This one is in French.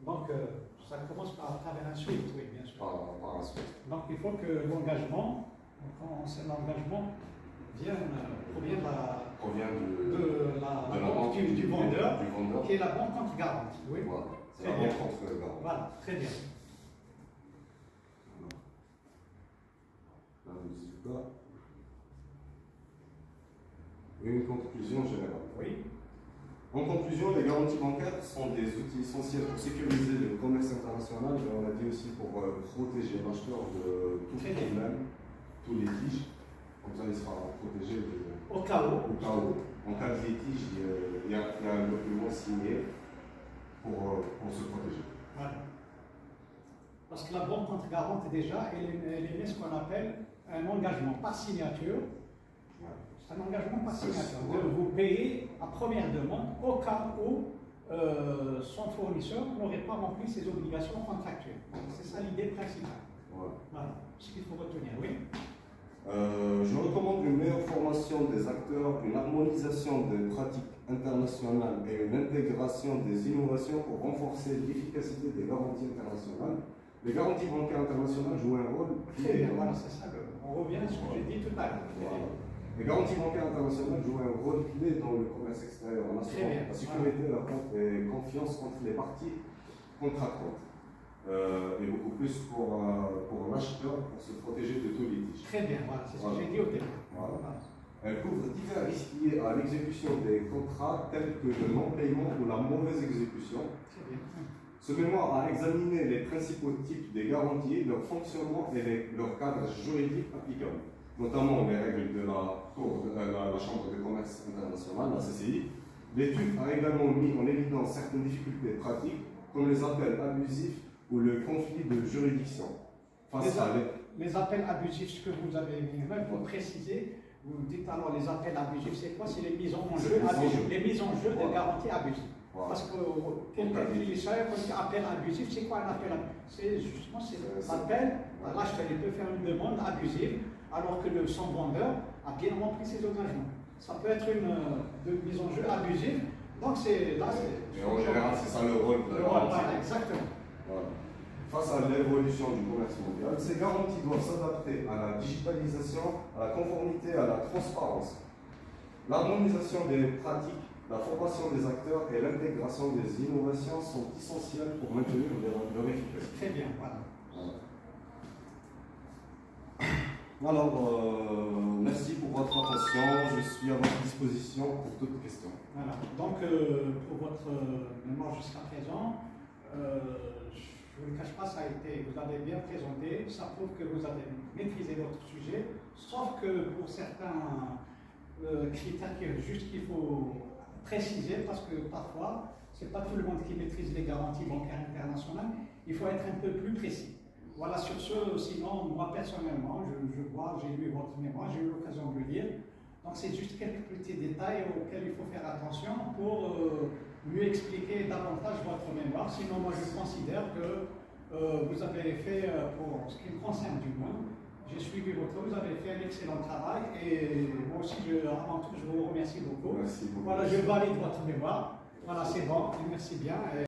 Donc, ça commence par travers un suite, oui, bien sûr. Par un suite. Donc, il faut que l'engagement, l'engagement provient de la banque du vendeur, qui est la banque contre garantie. Oui. Voilà, c'est la Très banque contre garantie. Voilà, très bien. Une conclusion générale. Oui. En conclusion, les garanties bancaires sont des outils essentiels pour sécuriser le commerce international, mais on a dit aussi pour protéger l'acheteur de tout problème, tout litige. Comme ça, il sera protégé Au cas où. En cas de litige, il y a un document signé pour se protéger. Voilà. Parce que la banque contre garante, déjà, elle émet ce qu'on appelle un engagement par signature. Ouais. C'est un engagement par signature. Vous payez à première demande au cas où son fournisseur n'aurait pas rempli ses obligations contractuelles. C'est ça l'idée principale. Ouais. Voilà, ce qu'il faut retenir, oui. Je recommande une meilleure formation des acteurs, une harmonisation des pratiques internationales et une intégration des innovations pour renforcer l'efficacité des garanties internationales. Les garanties bancaires internationales jouent un rôle Très bien, voilà, c'est ça. On revient à ce que j'ai dit tout à l'heure. Voilà. Les garanties bancaires internationales jouent un rôle clé dans le commerce extérieur en assurant la sécurité et la confiance entre les parties contractantes. Et beaucoup plus pour l'acheteur, pour se protéger de tout litige. Très bien, voilà, c'est ce que j'ai dit au début. Voilà. Elle couvre divers risques liés à l'exécution des contrats, tels que le non-paiement ou la mauvaise exécution. Très bien. Ce mémoire a examiné les principaux types des garanties, leur fonctionnement et leur cadre juridique applicable, notamment les règles de la Chambre de commerce internationale, la CCI. L'étude a également mis en évidence certaines difficultés pratiques, comme les appels abusifs ou le conflit de juridiction. Les appels abusifs, ce que vous avez mis, vous précisez, vous dites alors les appels abusifs, c'est quoi? C'est les mises en jeu abusives, les mises en jeu des garanties abusives. Voilà. Parce que quelqu'un qui dit ça, quand il dit appel abusif, c'est quoi un appel abusif? C'est justement l'appel à l'acheteur. Il peut faire une demande abusive alors que son vendeur a bien rempli ses engagements. Ça peut être une mise en jeu abusive. Donc là, et en général, c'est ça le rôle de la garantie. Voilà, exactement. Voilà. Face à l'évolution du commerce mondial, ces garanties doivent s'adapter à la digitalisation, à la conformité, à la transparence. L'harmonisation des pratiques, la formation des acteurs et l'intégration des innovations sont essentielles pour maintenir leur efficacité. Très bien, voilà. Alors, merci pour votre attention. Je suis à votre disposition pour toutes questions. Voilà. Donc, pour votre mémoire jusqu'à présent, je ne vous le cache pas, vous avez bien présenté, ça prouve que vous avez maîtrisé votre sujet, sauf que pour certains critères qu'il faut préciser, parce que parfois, ce n'est pas tout le monde qui maîtrise les garanties bancaires internationales, il faut être un peu plus précis. Voilà, sur ce, sinon, moi personnellement, j'ai lu votre mémoire, j'ai eu l'occasion de le lire, donc c'est juste quelques petits détails auxquels il faut faire attention pour mieux expliquer davantage votre mémoire. Sinon, moi je considère que vous avez fait, pour ce qui me concerne du moins, j'ai suivi vous avez fait un excellent travail et moi aussi, avant tout, je vous remercie beaucoup. Merci beaucoup. Voilà, je valide votre mémoire. Voilà, c'est bon, merci bien.